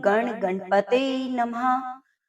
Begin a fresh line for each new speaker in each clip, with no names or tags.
गण गणपते नमः।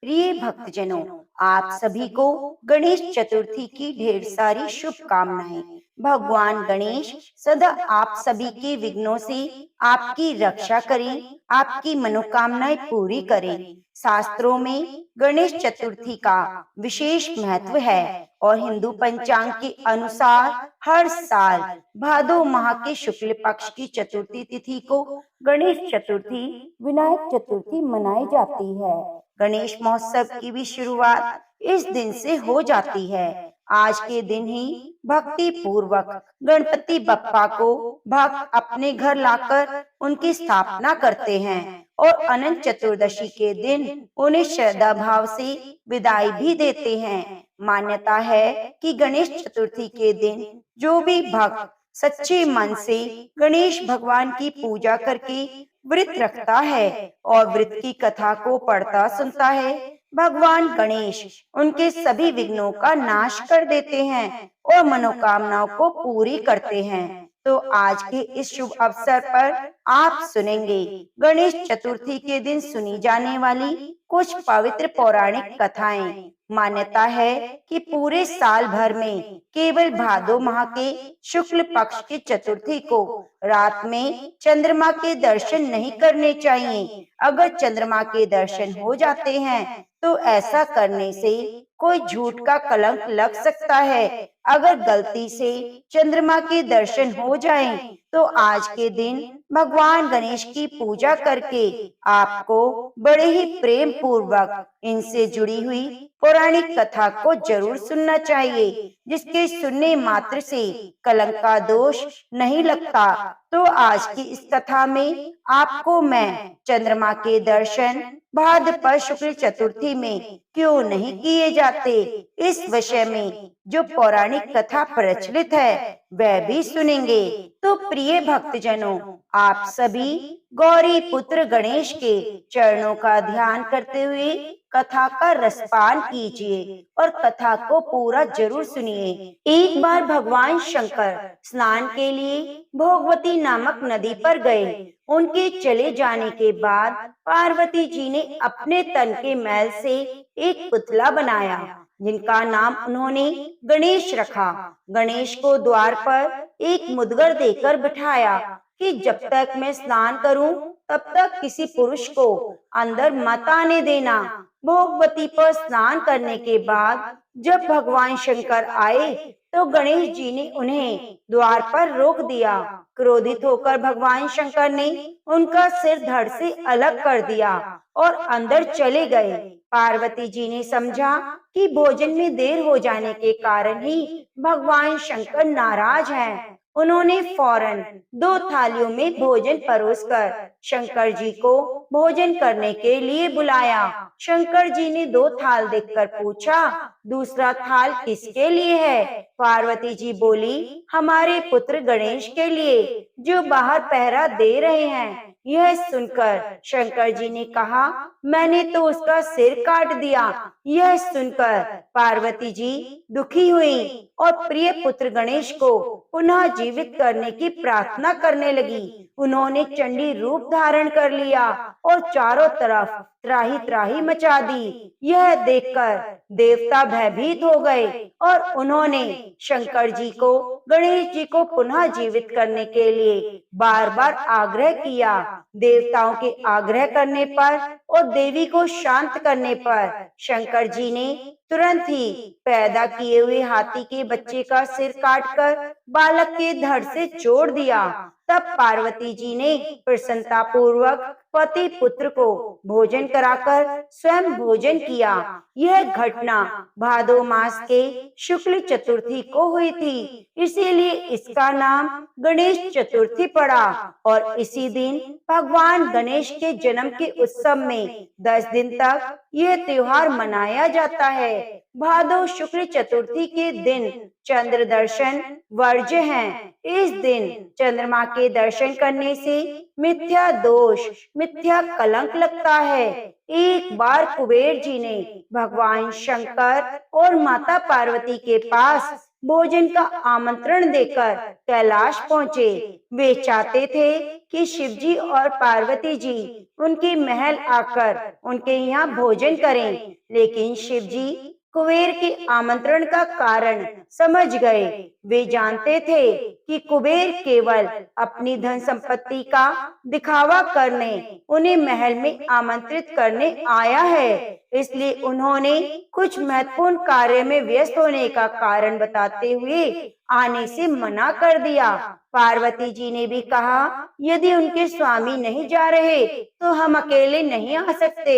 प्रिय भक्तजनों, आप सभी को गणेश चतुर्थी की ढेर सारी शुभकामनाएं। भगवान गणेश सदा आप सभी के विघ्नों से आपकी रक्षा करें, आपकी मनोकामनाएं पूरी करें। शास्त्रों में गणेश चतुर्थी का विशेष महत्व है और हिंदू पंचांग के अनुसार हर साल भादो माह के शुक्ल पक्ष की चतुर्थी तिथि को गणेश चतुर्थी, विनायक चतुर्थी मनाई जाती है। गणेश महोत्सव की भी शुरुआत इस दिन से हो जाती है। आज के दिन ही भक्ति पूर्वक गणपति बप्पा को भक्त अपने घर लाकर उनकी स्थापना करते हैं और अनंत चतुर्दशी के दिन उन्हें श्रद्धा भाव से विदाई भी देते हैं। मान्यता है कि गणेश चतुर्थी के दिन जो भी भक्त सच्चे मन से गणेश भगवान की पूजा करके व्रत रखता है और व्रत की कथा को पढ़ता सुनता है, भगवान गणेश उनके सभी विघ्नों का नाश कर देते हैं और मनोकामनाओं को पूरी करते हैं। तो आज के इस शुभ अवसर पर आप सुनेंगे गणेश चतुर्थी के दिन सुनी जाने वाली कुछ पवित्र पौराणिक कथाएं। मान्यता है कि पूरे साल भर में केवल भादो माह के शुक्ल पक्ष की चतुर्थी को रात में चंद्रमा के दर्शन नहीं करने चाहिए। अगर चंद्रमा के दर्शन हो जाते हैं तो ऐसा करने से कोई झूठ का कलंक लग सकता है। अगर गलती से चंद्रमा के दर्शन हो जाएं, तो आज के दिन भगवान गणेश की पूजा करके आपको बड़े ही प्रेम पूर्वक इनसे जुड़ी हुई पौराणिक कथा को जरूर सुनना चाहिए, जिसके सुनने मात्र से कलंक का दोष नहीं लगता। तो आज की इस कथा में आपको मैं चंद्रमा के दर्शन भाद्रपद शुक्ल चतुर्थी में क्यों नहीं किए जाते, इस विषय में जो पौराणिक कथा प्रचलित है वह भी सुनेंगे। तो प्रिय भक्तजनों, आप सभी गौरी पुत्र गणेश के चरणों का ध्यान करते हुए कथा का रसपान कीजिए और कथा को पूरा जरूर सुनिए। एक बार भगवान शंकर स्नान के लिए भोगवती नामक नदी पर गए। उनके चले जाने के बाद पार्वती जी ने अपने तन के मैल से एक पुतला बनाया, जिनका नाम उन्होंने गणेश रखा। गणेश को द्वार पर एक मुद्गर देकर बिठाया कि जब तक मैं स्नान करूं तब तक किसी पुरुष को अंदर मत आने देना। भोगवती पर स्नान करने के बाद जब भगवान शंकर आए तो गणेश जी ने उन्हें द्वार पर रोक दिया। क्रोधित होकर भगवान शंकर ने उनका सिर धड़ से अलग कर दिया और अंदर चले गए। पार्वती जी ने समझा कि भोजन में देर हो जाने के कारण ही भगवान शंकर नाराज हैं। उन्होंने फौरन 2 थालियों में भोजन परोसकर शंकर जी को भोजन करने के लिए बुलाया। शंकर जी ने 2 थाल देखकर पूछा, दूसरा थाल किसके लिए है? पार्वती जी बोली, हमारे पुत्र गणेश के लिए, जो बाहर पहरा दे रहे हैं। यह सुनकर शंकर जी ने कहा, मैंने तो उसका सिर काट दिया। यह सुनकर पार्वती जी दुखी हुई और प्रिय पुत्र गणेश को पुनः जीवित करने की प्रार्थना करने लगी। उन्होंने चंडी रूप धारण कर लिया और चारों तरफ त्राही त्राही मचा दी। यह देखकर देवता भयभीत हो गए और उन्होंने शंकर जी को गणेश जी को पुनः जीवित करने के लिए बार बार आग्रह किया। देवताओं के आग्रह करने पर और देवी को शांत करने पर शंकर जी ने तुरंत ही पैदा किए हुए हाथी के बच्चे का सिर काटकर बालक के धड़ से जोड़ दिया। तब पार्वती जी ने प्रसन्नता पूर्वक पति पुत्र को भोजन कराकर स्वयं भोजन किया। यह घटना भादो मास के शुक्ल चतुर्थी को हुई थी, इसीलिए इसका नाम गणेश चतुर्थी पड़ा और इसी दिन भगवान गणेश के जन्म के उत्सव में 10 दिन तक यह त्योहार मनाया जाता है। भादो शुक्ल चतुर्थी के दिन चंद्र दर्शन वर्ज्य है। इस दिन चंद्रमा के दर्शन करने से मिथ्या दोष, मिथ्या कलंक लगता है। एक बार कुबेर जी ने भगवान शंकर और माता पार्वती के पास भोजन का आमंत्रण देकर कैलाश पहुँचे। वे चाहते थे कि शिव जी और पार्वती जी उनके महल आकर उनके यहाँ भोजन करें, लेकिन शिव जी कुबेर के आमंत्रण का कारण समझ गए। वे जानते थे कि कुबेर केवल अपनी धन संपत्ति का दिखावा करने उन्हें महल में आमंत्रित करने आया है, इसलिए उन्होंने कुछ महत्वपूर्ण कार्य में व्यस्त होने का कारण बताते हुए आने से मना कर दिया। पार्वती जी ने भी कहा, यदि उनके स्वामी नहीं जा रहे तो हम अकेले नहीं आ सकते।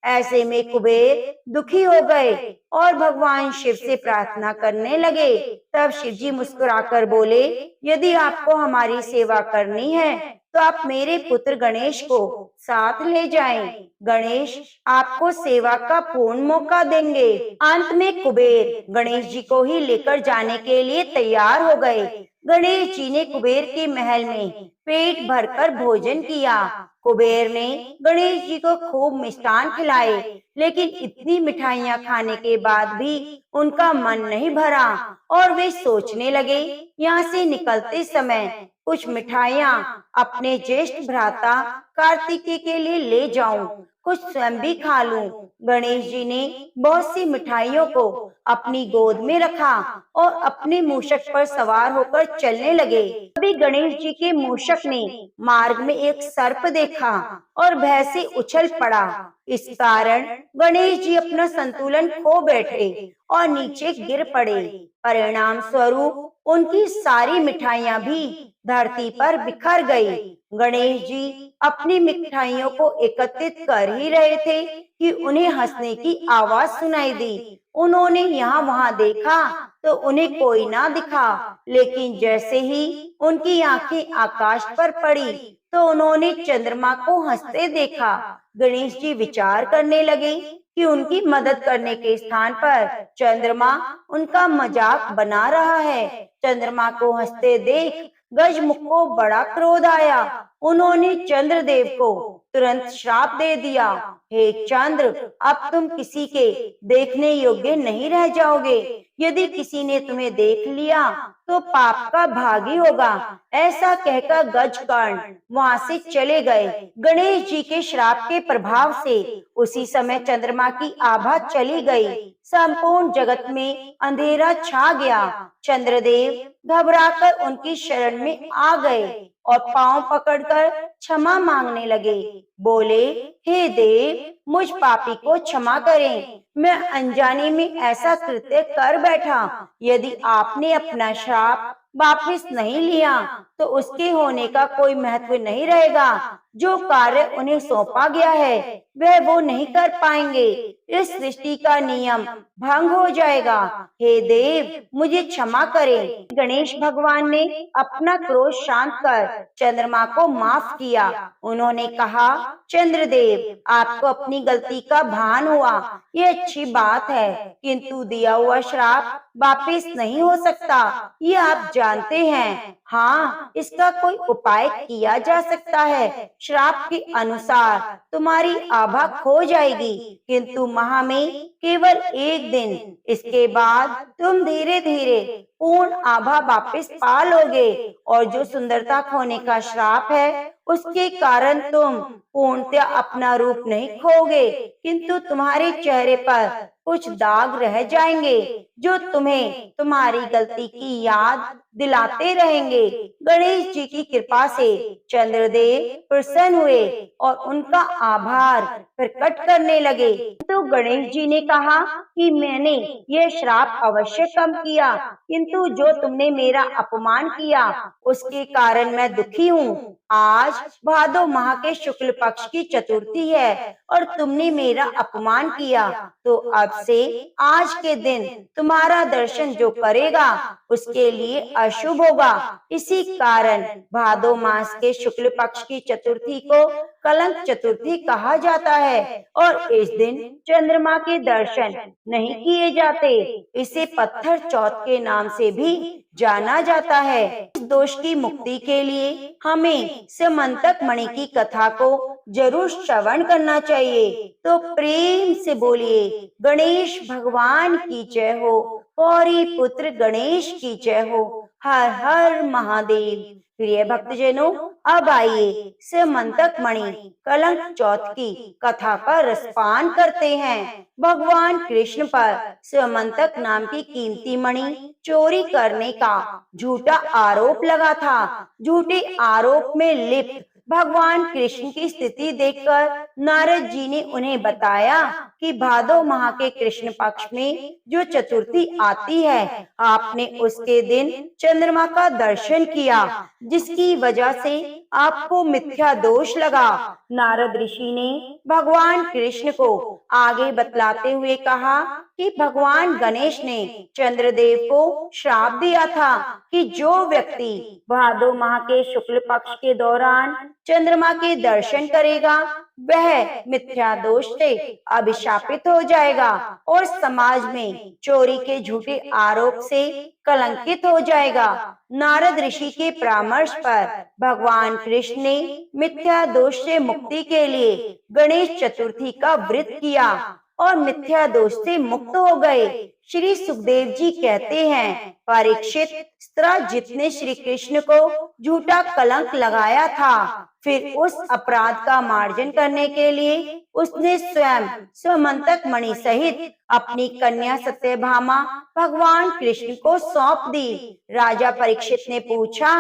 ऐसे में कुबेर दुखी हो गए और भगवान शिव से प्रार्थना करने लगे। तब शिव जी मुस्कुराकर बोले, यदि आपको हमारी सेवा करनी है तो आप मेरे पुत्र गणेश को साथ ले जाएं। गणेश आपको सेवा का पूर्ण मौका देंगे। अंत में कुबेर गणेश जी को ही लेकर जाने के लिए तैयार हो गए। गणेश जी ने कुबेर के महल में पेट भरकर भोजन किया। कुबेर ने गणेश जी को खूब मिष्ठान खिलाए, लेकिन इतनी मिठाइयाँ खाने के बाद भी उनका मन नहीं भरा और वे सोचने लगे, यहाँ से निकलते समय कुछ मिठाइयाँ अपने ज्येष्ठ भ्राता कार्तिकेय के लिए ले जाऊं, कुछ स्वयं भी खा लूं। गणेश जी ने बहुत सी मिठाइयों को अपनी गोद में रखा और अपने मूषक पर सवार होकर चलने लगे। तभी गणेश जी के मूषक ने मार्ग में एक सर्प देखा और भय से उछल पड़ा। इस कारण गणेश जी अपना संतुलन खो बैठे और नीचे गिर पड़े। परिणाम स्वरूप उनकी सारी मिठाइयाँ भी धरती पर बिखर गई। गणेश जी अपनी मिठाइयों को एकत्रित कर ही रहे थे कि उन्हें हंसने की आवाज सुनाई दी। उन्होंने यहाँ वहाँ देखा तो उन्हें कोई ना दिखा, लेकिन जैसे ही उनकी आंखें आकाश पर पड़ी तो उन्होंने चंद्रमा को हंसते देखा। गणेश जी विचार करने लगे कि उनकी मदद करने के स्थान पर चंद्रमा उनका मजाक बना रहा है। चंद्रमा को हंसते देख गजमुख को बड़ा क्रोध आया। उन्होंने चंद्रदेव को तुरंत श्राप दे दिया, हे चंद्र, अब तुम किसी के देखने योग्य नहीं रह जाओगे। यदि किसी ने तुम्हें देख लिया तो पाप का भागी होगा। ऐसा कहकर गजकर्ण वहां से चले गए। गणेश जी के श्राप के प्रभाव से उसी समय चंद्रमा की आभा चली गई। संपूर्ण जगत में अंधेरा छा गया। चंद्रदेव घबराकर उनकी शरण में आ गए और पांव पकड़कर क्षमा मांगने लगे। बोले, हे देव, मुझ पापी को क्षमा करें। मैं अनजाने में ऐसा कृत्य कर बैठा। यदि आपने अपना श्राप वापिस नहीं लिया तो उसके होने का कोई महत्व नहीं रहेगा। जो कार्य उन्हें सौंपा गया है वह वो नहीं कर पाएंगे। इस सृष्टि का नियम भंग हो जाएगा। हे देव, मुझे क्षमा करें। गणेश भगवान ने अपना क्रोध शांत कर चंद्रमा को माफ किया। उन्होंने कहा, चंद्रदेव, आपको अपनी गलती का भान हुआ, ये अच्छी बात है, किंतु दिया हुआ श्राप वापिस नहीं हो सकता, ये आप जानते हैं। हाँ, इसका कोई उपाय किया जा सकता है। श्राप के अनुसार तुम्हारी आभा खो जाएगी, किंतु माह में केवल एक दिन। इसके बाद तुम धीरे धीरे पूर्ण आभा वापिस पा लोगे और जो सुंदरता खोने का श्राप है उसके कारण तुम पूर्णतया अपना रूप नहीं खोगे, किंतु तुम्हारे चेहरे पर कुछ दाग रह जाएंगे जो तुम्हें तुम्हारी गलती की याद दिलाते रहेंगे। गणेश जी की कृपा से चंद्रदेव प्रसन्न हुए और उनका आभार प्रकट करने लगे। तो गणेश जी ने कहा कि मैंने यह श्राप अवश्य कम किया, किंतु जो तुमने मेरा अपमान किया उसके कारण मैं दुखी हूँ। आज भादो माह के शुक्ल पक्ष की चतुर्थी है और तुमने मेरा अपमान किया, तो अब से आज के दिन तुम्हारा दर्शन जो करेगा उसके लिए अशुभ होगा। इसी कारण भादो मास के शुक्ल पक्ष की चतुर्थी को कलंक चतुर्थी कहा जाता है और इस दिन चंद्रमा के दर्शन नहीं किए जाते। इसे पत्थर चौथ के नाम से भी जाना जाता है। इस दोष की मुक्ति के लिए हमें समंतक मणि की कथा को जरूर श्रवण करना चाहिए। तो प्रेम से बोलिए, गणेश भगवान की जय हो, गौरी पुत्र गणेश की जय हो। हर हर महादेव। प्रिय भक्तजनों, अब आइए स्यमंतक मणि कलंक चौथ की कथा का रसपान करते हैं। भगवान कृष्ण पर स्यमंतक नाम की कीमती मणि चोरी करने का झूठा आरोप लगा था। झूठे आरोप में लिप्त भगवान कृष्ण की स्थिति देखकर नारद जी ने उन्हें बताया कि भादो माह के कृष्ण पक्ष में जो चतुर्थी आती है, आपने उसके दिन चंद्रमा का दर्शन किया, जिसकी वजह से आपको मिथ्या दोष लगा। नारद ऋषि ने भगवान कृष्ण को आगे बतलाते हुए कहा कि भगवान गणेश ने चंद्रदेव को श्राप दिया था कि जो व्यक्ति भादो माह के शुक्ल पक्ष के दौरान चंद्रमा के दर्शन करेगा, वह मिथ्या दोष से अभिशापित हो जाएगा और समाज में चोरी के झूठे आरोप से कलंकित हो जाएगा। नारद ऋषि के परामर्श पर भगवान कृष्ण ने मिथ्या दोष से मुक्ति के लिए गणेश चतुर्थी का व्रत किया और मिथ्या दोष से मुक्त हो गए। श्री सुखदेव जी कहते हैं, परीक्षित, सत्राजित ने श्री कृष्ण को झूठा कलंक लगाया था। फिर उस अपराध का मार्जन करने के लिए उसने स्वयं स्यमंतक मणि सहित अपनी कन्या सत्यभामा भगवान कृष्ण को सौंप दी। राजा परीक्षित ने पूछा,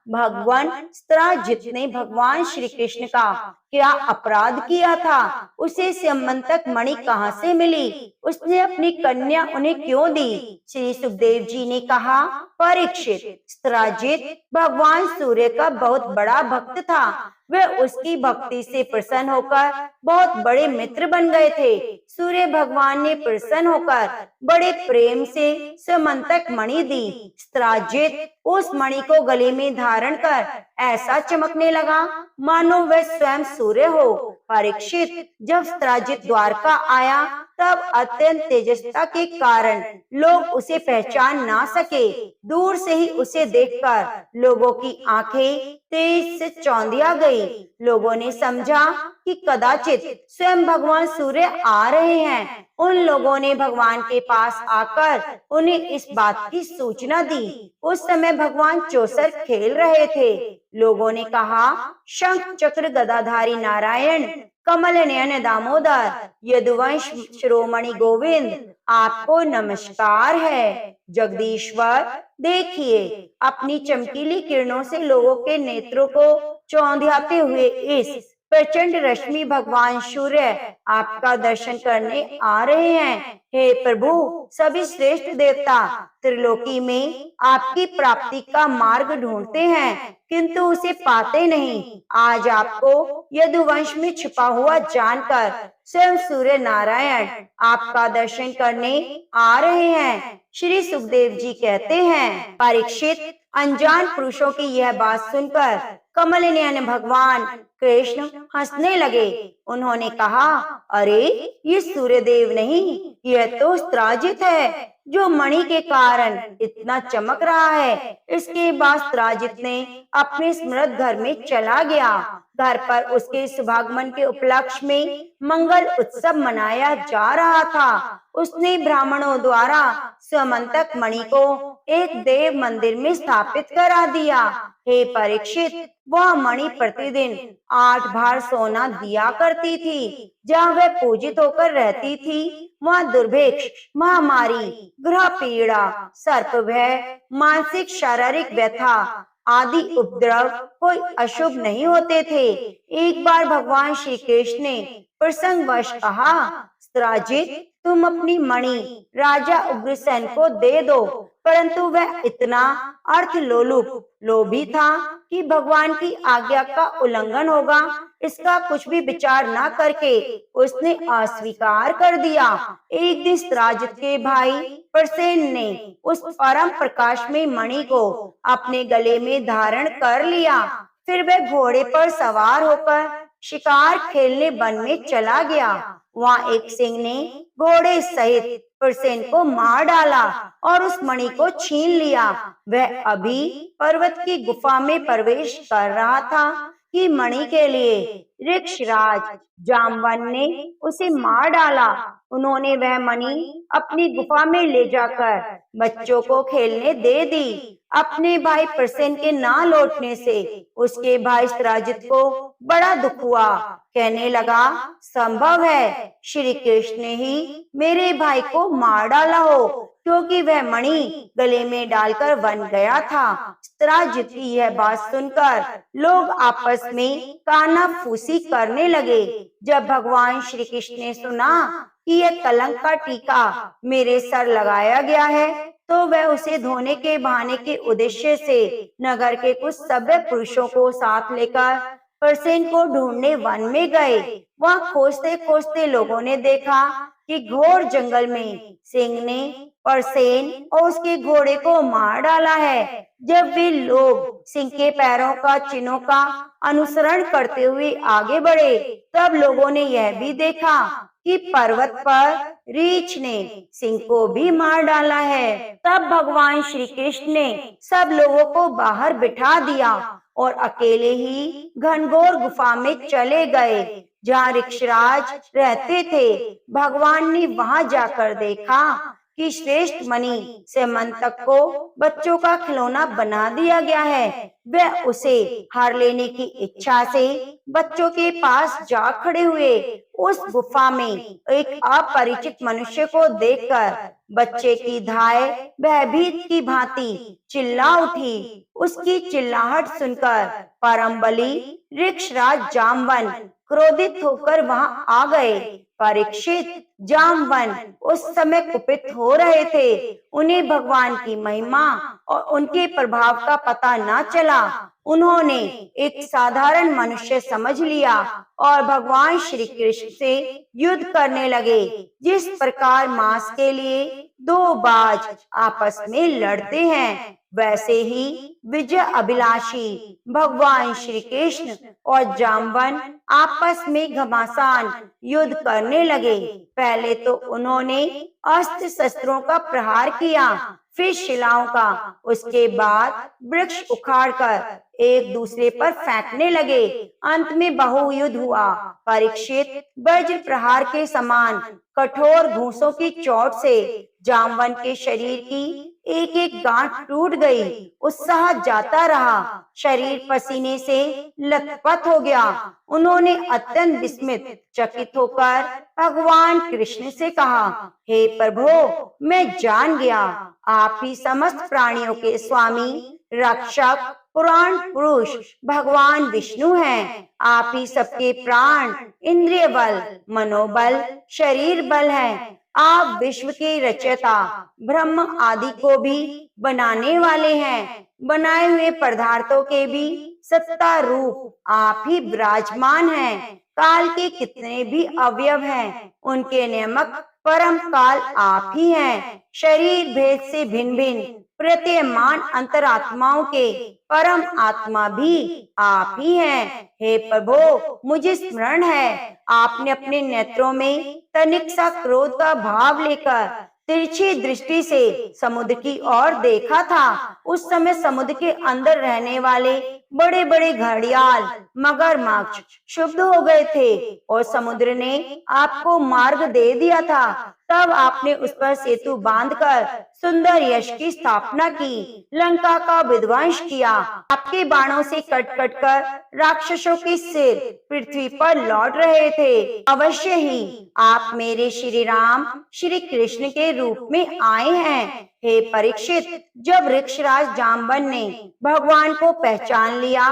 भगवान, सत्राजित ने भगवान श्री कृष्ण का क्या अपराध किया था? उसे स्यमंतक मणि कहाँ से मिली? उसने अपनी कन्या उन्हें क्यों दी? श्री सुखदेव जी ने कहा, परीक्षित, सत्राजित भगवान सूर्य का बहुत बड़ा भक्त था। वह उसकी भक्ति से प्रसन्न होकर बहुत बड़े मित्र बन गए थे। सूर्य भगवान ने प्रसन्न होकर बड़े प्रेम से स्यमंतक मणि दी। सत्राजित उस मणि को गले में धारण कर ऐसा चमकने लगा मानो वह स्वयं सूर्य हो। परीक्षित, जब सत्राजित द्वारका आया तब अत्यंत तेजस्ता के कारण लोग उसे पहचान ना सके। दूर से ही उसे देखकर लोगों की आंखें तेज से चौंधिया गई। लोगों ने समझा कि कदाचित स्वयं भगवान सूर्य आ रहे हैं। उन लोगों ने भगवान के पास आकर उन्हें इस बात की सूचना दी। उस समय भगवान चौसर खेल रहे थे। लोगों ने कहा, शंख चक्र गदाधारी नारायण, कमल नयन दामोदर, यदुवंश शिरोमणि गोविंद, आपको नमस्कार है। जगदीश्वर, देखिए, अपनी चमकीली किरणों से लोगों के नेत्रों को चौंधियाते हुए इस प्रचंड रश्मि भगवान सूर्य आपका दर्शन करने आ रहे हैं। हे प्रभु, सभी श्रेष्ठ देवता त्रिलोकी में आपकी प्राप्ति का मार्ग ढूंढते हैं, किंतु उसे पाते नहीं। आज आपको यदुवंश में छिपा हुआ जानकर स्वयं सूर्य नारायण आपका दर्शन करने आ रहे हैं। श्री सुखदेव जी कहते हैं, परीक्षित, अनजान पुरुषों की यह बात सुनकर कमल नयन भगवान कृष्ण हंसने लगे। उन्होंने कहा, अरे, ये सूर्यदेव नहीं, यह तो सत्राजित है जो मणि के कारण इतना चमक रहा है। इसके बाद सत्राजित ने अपने स्मृत घर में चला गया। घर पर उसके सुभागमन के उपलक्ष्य में मंगल उत्सव मनाया जा रहा था। उसने ब्राह्मणों द्वारा स्यमंतक मणि को एक देव मंदिर में स्थापित करा दिया। हे परीक्षित, वह मणि प्रतिदिन 8 भार सोना दिया करती थी। जहाँ वह पूजित होकर रहती थी, वहाँ दुर्भिक्ष, महामारी, ग्रह पीड़ा, सर्प भय, मानसिक शारीरिक व्यथा आदि उपद्रव कोई अशुभ नहीं होते थे। एक बार भगवान श्री कृष्ण ने प्रसंगवश कहा, सत्राजित, तुम अपनी मणि राजा उग्रसेन को दे दो। परंतु वह इतना अर्थ लोभी था कि भगवान की आज्ञा का उल्लंघन होगा, इसका कुछ भी विचार न करके उसने अस्वीकार कर दिया। एक दिन सत्राजित के भाई प्रसेन ने उस परम प्रकाश में मणि को अपने गले में धारण कर लिया। फिर वह घोड़े पर सवार होकर शिकार खेलने वन में चला गया। वहाँ एक सिंह ने घोड़े सहित प्रसेन को मार डाला और उस मणि को छीन लिया। वह अभी पर्वत की गुफा में प्रवेश कर रहा था कि मणि के लिए ऋक्षराज जामवन ने उसे मार डाला। उन्होंने वह मणि अपनी गुफा में ले जाकर बच्चों को खेलने दे दी। अपने भाई प्रसेन के ना लौटने से उसके भाई सराजित को बड़ा दुख हुआ। कहने लगा, संभव है श्री कृष्ण ने ही मेरे भाई को मार डाला हो, क्योंकि वह मणि गले में डालकर बन गया था। सराजित की यह बात सुनकर लोग आपस में कानाफूसी करने लगे। जब भगवान श्री कृष्ण ने सुना कि यह कलंक का टीका मेरे सर लगाया गया है, तो वह उसे धोने के बहाने के उद्देश्य से नगर के कुछ सभ्य पुरुषों को साथ लेकर प्रसेन को ढूंढने वन में गए। वहाँ खोजते खोजते लोगों ने देखा कि घोर जंगल में सिंह ने प्रसेन और उसके घोड़े को मार डाला है। जब वे लोग सिंह के पैरों का चिन्हों का अनुसरण करते हुए आगे बढ़े, तब लोगों ने यह भी देखा कि पर्वत पर रीछ ने सिंह को भी मार डाला है। तब भगवान श्री कृष्ण ने सब लोगों को बाहर बिठा दिया और अकेले ही घनघोर गुफा में चले गए, जहाँ ऋक्षराज रहते थे। भगवान ने वहां जाकर देखा कि श्रेष्ठ मणि सेमंतक को बच्चों का खिलौना बना दिया गया है। वह उसे हार लेने की इच्छा से बच्चों के पास जा खड़े हुए। उस गुफा में एक अपरिचित मनुष्य को देखकर बच्चे की धाय भयभीत की भांति चिल्ला उठी। उसकी चिल्लाहट सुनकर परम बली ऋक्षराज जामवन क्रोधित होकर वहां आ गए। परीक्षित, जामवन उस समय कुपित हो रहे थे। उन्हें भगवान की महिमा और उनके प्रभाव का पता न चला। उन्होंने एक साधारण मनुष्य समझ लिया और भगवान श्री कृष्ण से युद्ध करने लगे। जिस प्रकार मांस के लिए दो बाज आपस में लड़ते हैं, वैसे ही विजय अभिलाषी भगवान श्री कृष्ण और जामवन आपस में घमासान युद्ध करने लगे। पहले तो उन्होंने अस्त्र शस्त्रों का प्रहार किया, फिर शिलाओं का, उसके बाद वृक्ष उखाड़कर एक दूसरे पर फेंकने लगे। अंत में बहुयुद्ध हुआ। परीक्षित, वज्र प्रहार के समान कठोर घूंसों की चोट से जामवन के शरीर की एक एक गांठ टूट गई। उत्साह जाता रहा, शरीर पसीने से लथपथ हो गया। उन्होंने अत्यंत विस्मित चकित होकर भगवान कृष्ण से कहा, हे प्रभु, मैं जान गया आप ही समस्त प्राणियों के स्वामी, रक्षक, पुराण पुरुष भगवान विष्णु हैं। आप ही सबके प्राण, इंद्रिय बल, मनोबल, शरीर बल हैं। आप विश्व के रचयिता, ब्रह्म आदि को भी बनाने वाले हैं। बनाए हुए पदार्थों के भी सत्ता रूप आप ही विराजमान हैं। काल के कितने भी अवयव हैं, उनके नियामक परम काल आप ही हैं। शरीर भेद से भिन्न भिन्न प्रत्यमान अंतरात्माओं के परम आत्मा भी आप ही हैं। हे प्रभु, मुझे स्मरण है आपने अपने नेत्रों में तनिक सा क्रोध का भाव लेकर तिरछी दृष्टि से समुद्र की ओर देखा था। उस समय समुद्र के अंदर रहने वाले बड़े बड़े घड़ियाल, मगरमच्छ क्षुब्ध हो गए थे और समुद्र ने आपको मार्ग दे दिया था। तब आपने उस पर सेतु बांधकर सुंदर यश की स्थापना की, लंका का विध्वंस किया। आपके बाणों से कट कट कर राक्षसों के सिर पृथ्वी पर लौट रहे थे। अवश्य ही आप मेरे श्री राम श्री कृष्ण के रूप में आए हैं। हे परीक्षित, जब ऋक्षराज जामवन ने भगवान को पहचान लिया,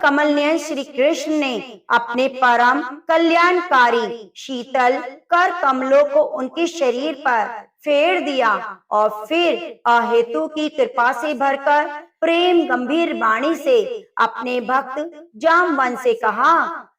कमल नयन श्री कृष्ण ने अपने परम कल्याणकारी शीतल कर कमलों को उनके शरीर पर फेर दिया और फिर अहेतु की कृपा से भरकर प्रेम गंभीर वाणी से अपने भक्त जामवन से कहा,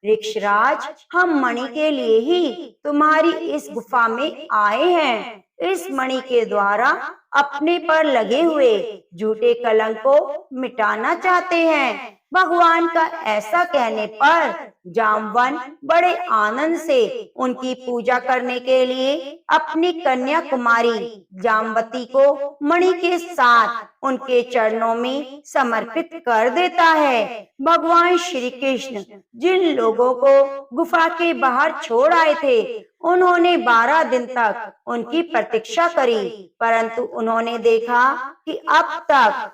ऋक्षराज, हम मणि के लिए ही तुम्हारी इस गुफा में आए हैं। इस मणि के द्वारा अपने पर लगे हुए झूठे कलंक को मिटाना चाहते हैं। भगवान का ऐसा कहने पर जामवन बड़े आनंद से उनकी पूजा करने के लिए अपनी कन्या कुमारी जामवती को मणि के साथ उनके चरणों में समर्पित कर देता है। भगवान श्री कृष्ण जिन लोगों को गुफा के बाहर छोड़ आए थे, उन्होंने 12 दिन तक उनकी प्रतीक्षा करी, परंतु उन्होंने देखा कि अब तक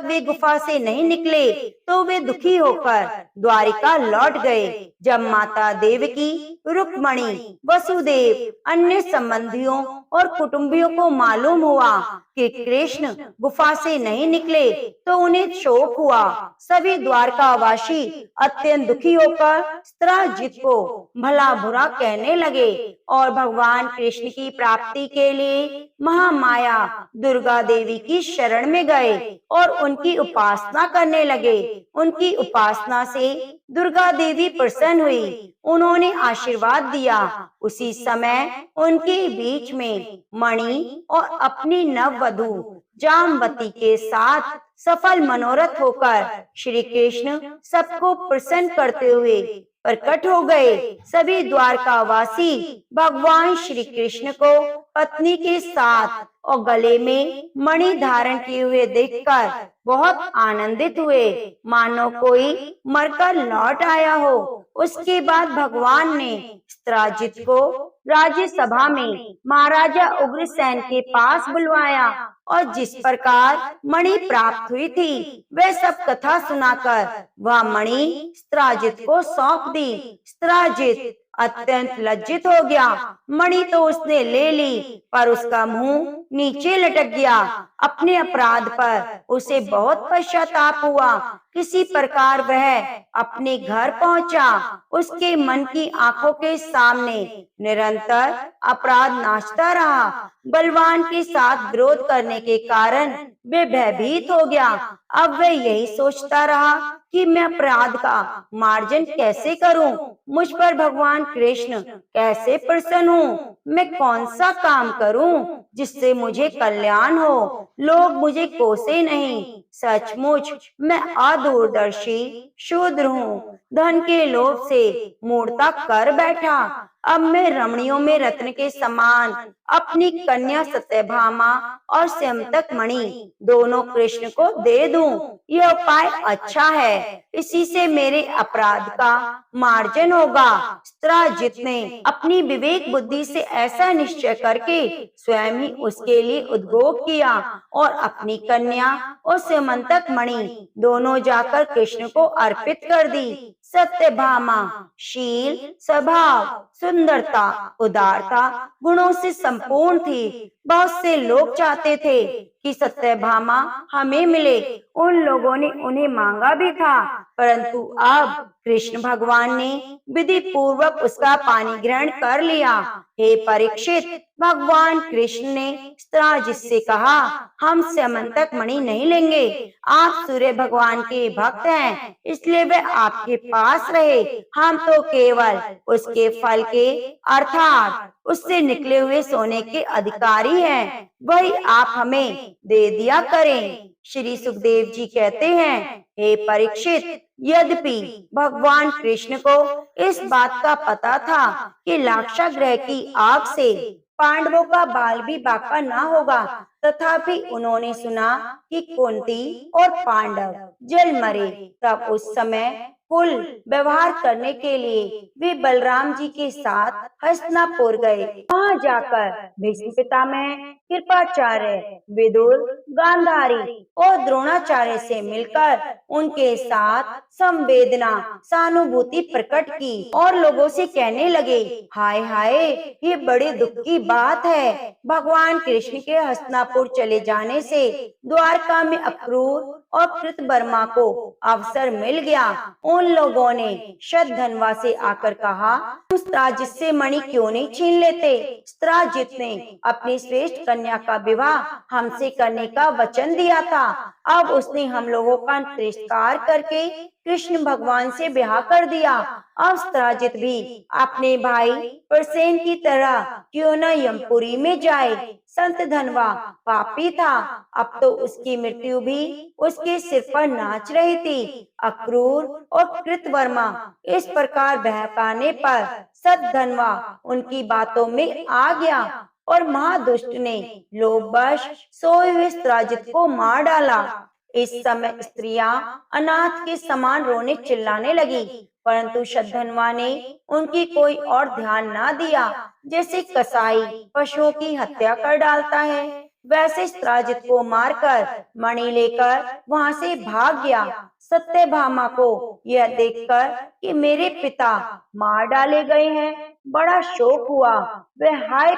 वे गुफा से नहीं निकले, तो वे दुखी होकर द्वारिका लौट गए। जब माता देवकी, रुक्मणी, वसुदेव, अन्य संबंधियों और कुटुंबियों को मालूम हुआ कि कृष्ण गुफा से नहीं निकले, तो उन्हें शोक हुआ। सभी द्वारकावासी अत्यंत दुखी होकर सत्यजित को भला बुरा कहने लगे और भगवान कृष्ण की प्राप्ति के लिए महामाया दुर्गा देवी की शरण में गए और उनकी उपासना करने लगे। उनकी उपासना से दुर्गा देवी प्रसन्न हुई, उन्होंने आशीर्वाद दिया। उसी समय उनके बीच में मणि और अपनी नववधू जामवती के साथ सफल मनोरथ होकर श्री कृष्ण सबको प्रसन्न करते हुए प्रकट हो गए। सभी द्वारकावासी भगवान श्री कृष्ण को पत्नी के साथ और गले में मणि धारण किए हुए देखकर बहुत आनंदित हुए, मानो कोई मरकर लौट आया हो। उसके बाद भगवान ने सत्यजित को राज्यसभा में महाराजा उग्रसेन के पास बुलवाया और जिस प्रकार मणि प्राप्त हुई थी, वह सब कथा सुनाकर वह मणि सत्यजित को सौंप दी। सत्यजित अत्यंत लज्जित हो गया। मणि तो उसने ले ली, पर उसका मुंह नीचे लटक गया। अपने अपराध पर उसे बहुत पश्चाताप हुआ। किसी प्रकार वह अपने घर पहुंचा। उसके मन की आंखों के सामने निरंतर अपराध नाचता रहा। बलवान के साथ विरोध करने के कारण वे भयभीत हो गया। अब वह यही सोचता रहा कि मैं अपराध का मार्जन कैसे करूं, मुझ पर भगवान कृष्ण कैसे प्रसन्न हूँ, मैं कौन सा काम करूं जिससे मुझे कल्याण हो, लोग मुझे कोसे नहीं। सचमुच मैं अदूरदर्शी शूद्र हूँ, धन के लोभ से मूर्ता कर बैठा। अब मैं रमणियों में रत्न के समान अपनी कन्या सत्यभामा और स्यंतक मणि दोनों कृष्ण को दे दूं। यह उपाय अच्छा है, इसी से मेरे अपराध का मार्जन होगा। सत्यजित ने अपनी विवेक बुद्धि से ऐसा निश्चय करके स्वयं ही उसके लिए उद्योग किया और अपनी कन्या और स्यंतक मणि दोनों जाकर कृष्ण को अर्पित कर दी। सत्यभामा शील, स्वभाव, सुंदरता, उदारता गुणों से संपूर्ण थी। बहुत से लोग चाहते थे कि सत्यभामा हमें मिले। उन लोगों ने उन्हें मांगा भी था, परंतु अब कृष्ण भगवान ने विधि पूर्वक उसका पानी ग्रहण कर लिया। हे परीक्षित, भगवान कृष्ण ने सत्यजित से कहा, हम स्यंतक मणि नहीं लेंगे। आप सूर्य भगवान के भक्त हैं, इसलिए वे आपके पास रहे। हम तो केवल उसके फल के अर्थात उससे निकले हुए सोने के अधिकारी हैं, वही आप हमें दे दिया करें। श्री सुखदेव जी कहते हैं, हे परीक्षित, यद्यपि भगवान कृष्ण को इस बात का पता था कि लाक्षागृह की आग से पांडवों का बाल भी बाका न होगा, तथापि उन्होंने सुना कि कुंती और पांडव जल मरे। तब उस समय कुल व्यवहार करने के लिए वे बलराम जी के साथ हस्तिनापुर गए। वहाँ जाकर भीष्म पितामह, कृपाचार्य, विदुर, गांधारी और द्रोणाचार्य से मिलकर उनके साथ संवेदना सहानुभूति प्रकट की और लोगों से कहने लगे, हाय हाय, ये बड़े दुख की बात है। भगवान कृष्ण के हस्तिनापुर चले जाने से द्वारका में अक्रूर और कृतवर्मा को अवसर मिल गया। उन लोगों ने शतधन्वा से आकर कहा, सत्यजित से मणि क्यों नहीं छीन लेते? सत्यजित ने अपनी श्रेष्ठ कन्या का विवाह हमसे करने का वचन दिया था। अब उसने हम लोगों का तिरस्कार करके कृष्ण भगवान से ब्याह कर दिया। अब सत्राजित भी अपने भाई प्रसेन की तरह क्यों न यमपुरी में जाए। संत धनवा पापी था, अब तो उसकी मृत्यु भी उसके सिर पर नाच रही थी। अक्रूर और कृतवर्मा इस प्रकार बहकाने पर सत धनवा उनकी बातों में आ गया और महादुष्ट ने लोभवश सोए हुए सत्राजित को मार डाला। इस समय स्त्रियां अनाथ के समान रोने चिल्लाने लगी, परंतु शतधनवा ने उनकी कोई और ध्यान ना दिया। जैसे कसाई पशुओं की हत्या कर डालता है, वैसे सत्राजित को मारकर मणि लेकर वहां से भाग गया। सत्यभामा को यह देखकर कि मेरे पिता मार डाले गए हैं, बड़ा शोक हुआ। वह हाय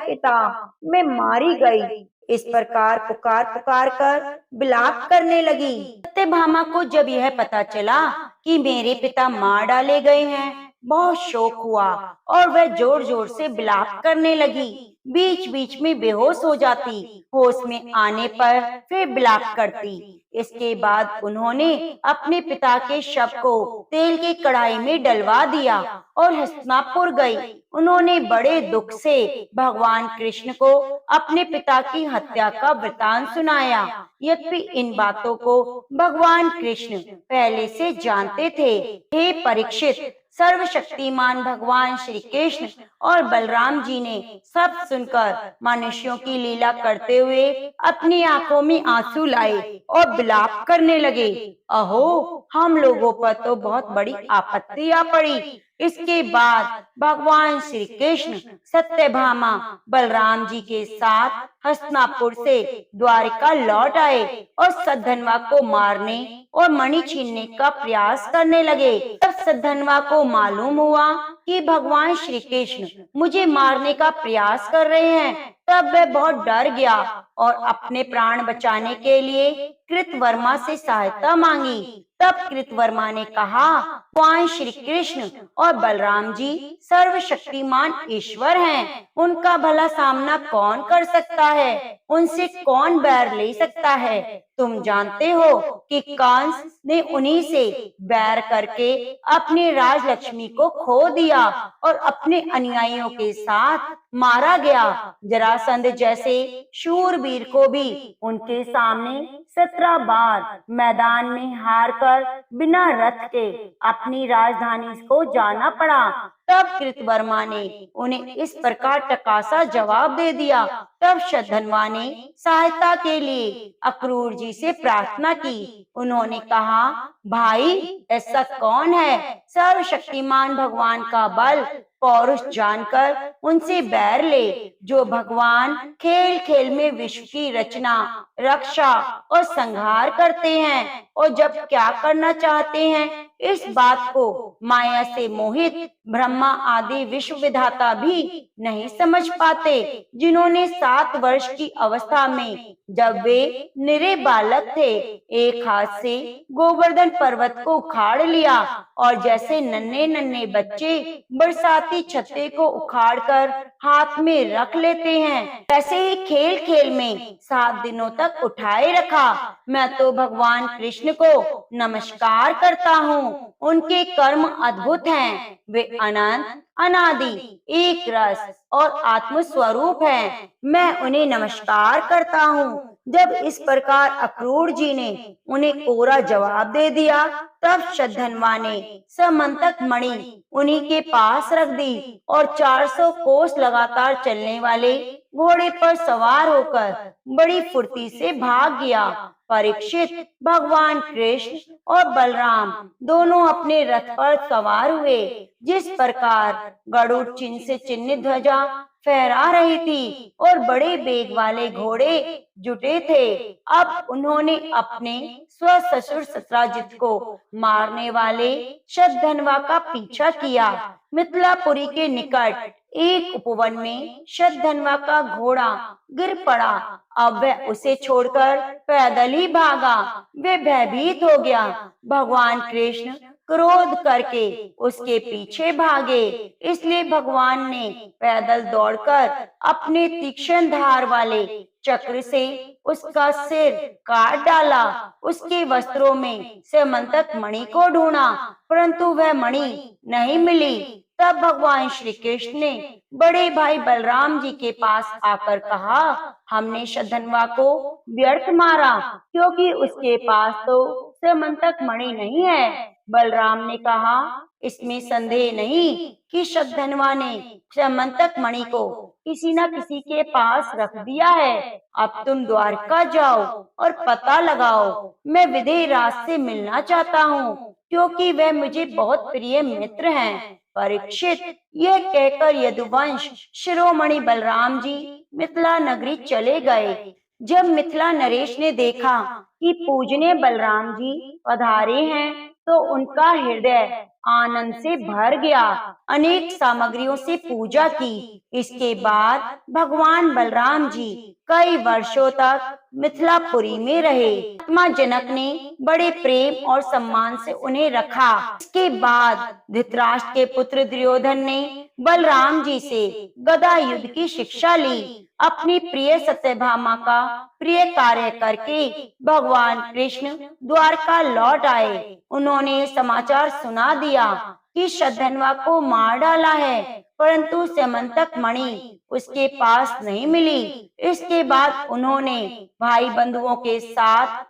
पिता, मैं मारी गई, इस प्रकार पुकार पुकार कर विलाप करने लगी। सत्यभामा को जब यह पता चला कि मेरे पिता मार डाले गए हैं, बहुत शोक हुआ और वह जोर जोर से विलाप करने लगी। बीच बीच में बेहोश हो जाती, होश में आने पर फिर विलाप करती। इसके बाद उन्होंने अपने पिता के शव को तेल की कढ़ाई में डलवा दिया और हस्तिनापुर गई। उन्होंने बड़े दुख से भगवान कृष्ण को अपने पिता की हत्या का वृतांत सुनाया। यद्यपि इन बातों को भगवान कृष्ण पहले से जानते थे। हे परीक्षित, सर्वशक्तिमान भगवान श्री कृष्ण और बलराम जी ने सब सुनकर मनुष्यों की लीला करते हुए अपनी आंखों में आंसू लाए और विलाप करने लगे। अहो, हम लोगों पर तो बहुत बड़ी आपत्ति आ पड़ी। इसके बाद भगवान श्री कृष्ण सत्यभामा बलराम जी के साथ हस्तिनापुर से द्वारिका लौट आए और सद्धनवा को मारने और मणि छीनने का प्रयास करने लगे। तब सद्धनवा को मालूम हुआ कि भगवान श्री कृष्ण मुझे मारने का प्रयास कर रहे हैं। तब वह बहुत डर गया और अपने प्राण बचाने के लिए कृतवर्मा से सहायता मांगी। तब कृतवर्मा ने कहा, भगवान श्री कृष्ण और बलराम जी सर्वशक्तिमान ईश्वर हैं, उनका भला सामना कौन कर सकता है, उनसे कौन बैर ले सकता है। तुम जानते हो कि कंस ने उन्हीं से बैर करके अपनी राजलक्ष्मी को खो दिया और अपने अनुयायियों के साथ मारा गया। जरासंध जैसे शूरवीर को भी उनके सामने 17 बार मैदान में हार कर बिना रथ के अपनी राजधानी को जाना पड़ा। तब कृतवर्मा ने उन्हें इस प्रकार टकासा जवाब दे दिया। तब शतधनवा ने सहायता के लिए अक्रूर जी से प्रार्थना की। उन्होंने कहा, भाई, ऐसा कौन है सर्वशक्तिमान भगवान का बल पौरुष जानकर उनसे बैर ले, जो भगवान खेल खेल में विश्व की रचना, रक्षा और संहार करते हैं और जब क्या करना चाहते हैं इस बात को माया से मोहित ब्रह्मा आदि विश्व विधाता भी नहीं समझ पाते। जिन्होंने 7 वर्ष की अवस्था में जब वे निरे बालक थे, एक हाथ से गोवर्धन पर्वत को उखाड़ लिया और जैसे नन्हे नन्हे बच्चे बरसाती छत्ते को उखाड़कर हाथ में रख लेते हैं, वैसे ही खेल खेल में 7 दिनों तक उठाए रखा। मैं तो भगवान कृष्ण को नमस्कार करता हूँ। उनके कर्म अद्भुत हैं। वे अनंत, अनादि, एक रस और आत्म स्वरूप हैं। मैं उन्हें नमस्कार करता हूँ। जब इस प्रकार अक्रूर जी ने उन्हें कोरा जवाब दे दिया, तब शतधनवा ने समंतक मणि उन्हीं के पास रख दी और 400 कोस लगातार चलने वाले घोड़े पर सवार होकर बड़ी फुर्ती से भाग गया। परीक्षित, भगवान कृष्ण और बलराम दोनों अपने रथ पर सवार हुए। जिस प्रकार गरुड़ चिन्ह से चिन्हित ध्वजा फहरा रही थी और बड़े बेग वाले घोड़े जुटे थे, अब उन्होंने अपने स्वससुर सत्राजित को मारने वाले शतधनवा का पीछा किया। मिथिलापुरी के निकट एक उपवन में शतधनवा का घोड़ा गिर पड़ा। अब वह उसे छोड़कर पैदल ही भागा। वे भयभीत हो गया। भगवान कृष्ण क्रोध करके उसके पीछे भागे। इसलिए भगवान ने पैदल दौड़कर अपने तीक्ष्ण धार वाले चक्र से उसका सिर काट डाला। उसके वस्त्रों में स्यमंतक मणि को ढूंढा, परंतु वह मणि नहीं मिली। तब भगवान श्री कृष्ण ने बड़े भाई बलराम जी के पास आकर कहा, हमने शतधन्वा को व्यर्थ मारा, क्योंकि उसके पास तो स्यमंतक मणि नहीं है। बलराम ने कहा, इसमें संदेह नहीं कि शतधन्वा ने स्यमंतक मणि को किसी न किसी के पास रख दिया है। अब तुम द्वारका जाओ और पता लगाओ। मैं विधिराज से मिलना चाहता हूँ, क्योंकि वह मुझे बहुत प्रिय मित्र हैं। परीक्षित, यह कहकर यदुवंश शिरोमणि बलराम जी मिथिला नगरी चले गए। जब मिथिला नरेश ने देखा कि पूजनीय बलराम जी पधारे हैं, तो उनका हृदय आनंद से भर गया। अनेक सामग्रियों से पूजा की। इसके बाद भगवान बलराम जी कई वर्षों तक मिथिलापुरी में रहे। महात्मा जनक ने बड़े प्रेम और सम्मान से उन्हें रखा। इसके बाद धृतराष्ट्र के पुत्र दुर्योधन ने बलराम जी से गदा युद्ध की शिक्षा ली। अपनी प्रिय सत्यभामा का प्रिय कार्य करके भगवान कृष्ण द्वारका लौट आए। उन्होंने समाचार सुना दिया कि शतधन्वा को मार डाला है, परंतु स्यमंतक मणि उसके पास नहीं मिली। इसके बाद उन्होंने भाई बंधुओं के साथ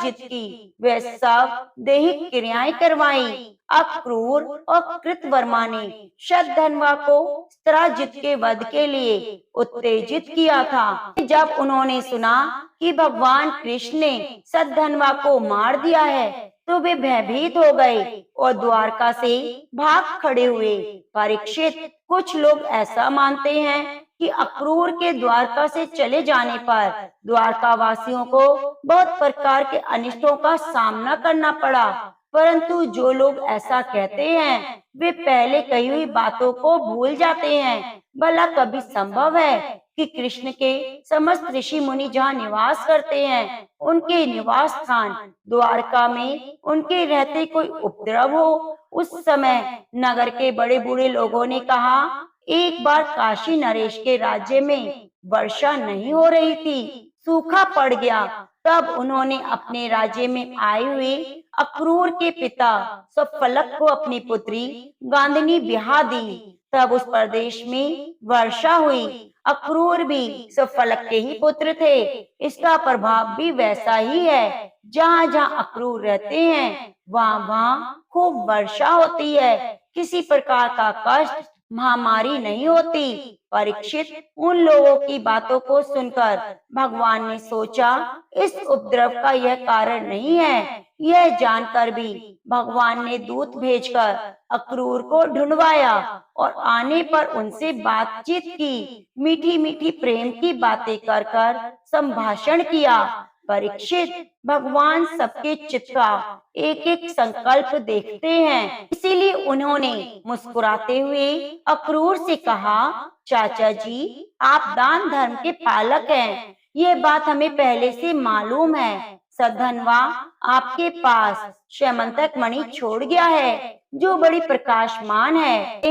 जित की। वे सब दैहिक क्रियाएं करवाई। अक्रूर और कृतवर्मा ने शतधन्वा को जित के वध के लिए उत्तेजित किया था। जब उन्होंने सुना कि भगवान कृष्ण ने शतधन्वा को मार दिया है, तो वे भयभीत हो गए और द्वारका से भाग खड़े हुए। परीक्षित, कुछ लोग ऐसा मानते हैं कि अक्रूर के द्वारका से चले जाने पर द्वारका वासियों को बहुत प्रकार के अनिष्टों का सामना करना पड़ा, परंतु जो लोग ऐसा कहते हैं वे पहले कही हुई बातों को भूल जाते हैं। भला कभी संभव है कि कृष्ण के समस्त ऋषि मुनि जहाँ निवास करते हैं, उनके निवास स्थान द्वारका में उनके रहते कोई उपद्रव हो? उस समय नगर के बड़े बूढ़े लोगों ने कहा, एक बार काशी नरेश के राज्य में वर्षा नहीं हो रही थी, सूखा पड़ गया। तब उन्होंने अपने राज्य में आए हुए अक्रूर के पिता सफलक को अपनी पुत्री गांधिनी ब्याह दी। तब उस प्रदेश में वर्षा हुई। अक्रूर भी सफलक के ही पुत्र थे। इसका प्रभाव भी वैसा ही है। जहाँ जहाँ अक्रूर रहते हैं, वहाँ वहाँ खूब वर्षा होती है। किसी प्रकार का कष्ट, महामारी नहीं होती। परीक्षित, उन लोगों की बातों को सुनकर भगवान ने सोचा, इस उपद्रव का यह कारण नहीं है। यह जानकर भी भगवान ने दूत भेजकर अक्रूर को ढूंढवाया और आने पर उनसे बातचीत की। मीठी मीठी प्रेम की बातें कर कर संभाषण किया। परीक्षित, भगवान सबके चित्त का एक एक संकल्प देखते हैं। इसीलिए उन्होंने मुस्कुराते हुए अक्रूर से कहा, चाचा जी, आप दान धर्म के पालक हैं। ये बात हमें पहले से मालूम है। शतधन्वा आपके पास स्यमंतक मणि छोड़ गया है, जो बड़ी प्रकाशमान है।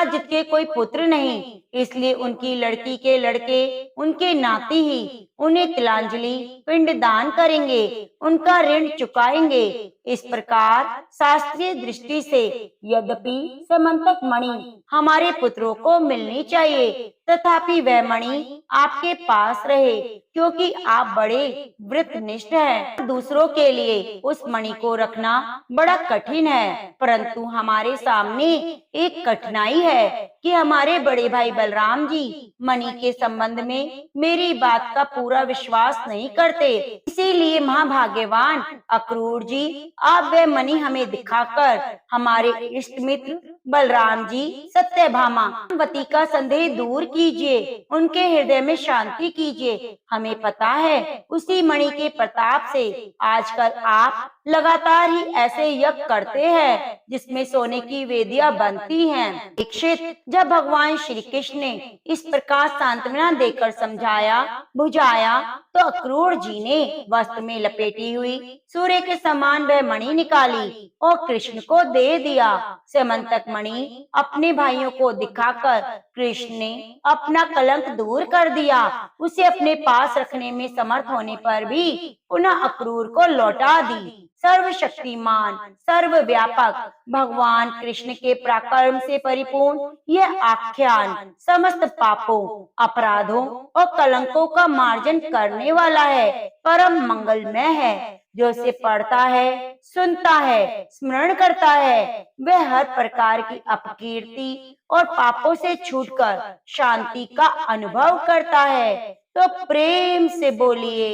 जित के कोई पुत्र नहीं, इसलिए उनकी लड़की के लड़के, उनके नाती ही उन्हें तिलांजलि पिंडदान करेंगे, उनका ऋण चुकाएंगे। इस प्रकार शास्त्रीय दृष्टि से यद्यपि स्यमंतक मणि हमारे पुत्रों को मिलनी चाहिए, तथापि वह मणि आपके पास रहे, क्योंकि आप बड़े व्रतनिष्ठ हैं। दूसरों के लिए उस मणि को रखना बड़ा कठिन है, परंतु हमारे सामने एक कठिनाई है कि हमारे बड़े भाई बलराम जी मणि के संबंध में मेरी बात का पूरा विश्वास नहीं करते। इसीलिए महाभाग्यवान अक्रूर जी, आप वह मणि हमें दिखाकर हमारे इष्ट मित्र बलराम जी, सत्यभामा, वती का संदेह दूर कीजिए, उनके हृदय में शांति कीजिए। हमें पता है उसी मणि के प्रताप से आजकल आप लगातार ही ऐसे यज्ञ करते हैं जिसमें सोने की वेदियां बनती हैं। दीक्षित, जब भगवान श्री कृष्ण ने इस प्रकार सांत्वना देकर समझाया बुझाया तो अक्रूर जी ने वस्त्र में लपेटी हुई सूर्य के समान वह मणि निकाली और कृष्ण को दे दिया। समंतक मणि अपने भाइयों को दिखाकर कृष्ण ने अपना कलंक दूर कर दिया। उसे अपने पास रखने में समर्थ होने पर भी पुनः अक्रूर को लौटा दी। सर्वशक्तिमान सर्वव्यापक भगवान कृष्ण के पराक्रम से परिपूर्ण यह आख्यान समस्त पापों अपराधों और कलंकों का मार्जन करने वाला है, परम मंगलमय है। जो इसे पढ़ता है सुनता है स्मरण करता है वह हर प्रकार की अपकीर्ति और पापों से छूटकर शांति का अनुभव करता है। तो प्रेम से बोलिए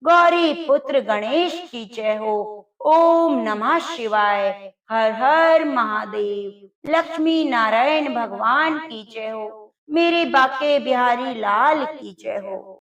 गौरी पुत्र गणेश की जय हो। ओम नमः शिवाय। हर हर महादेव। लक्ष्मी नारायण भगवान की जय हो। मेरे बाके बिहारी लाल की जय हो।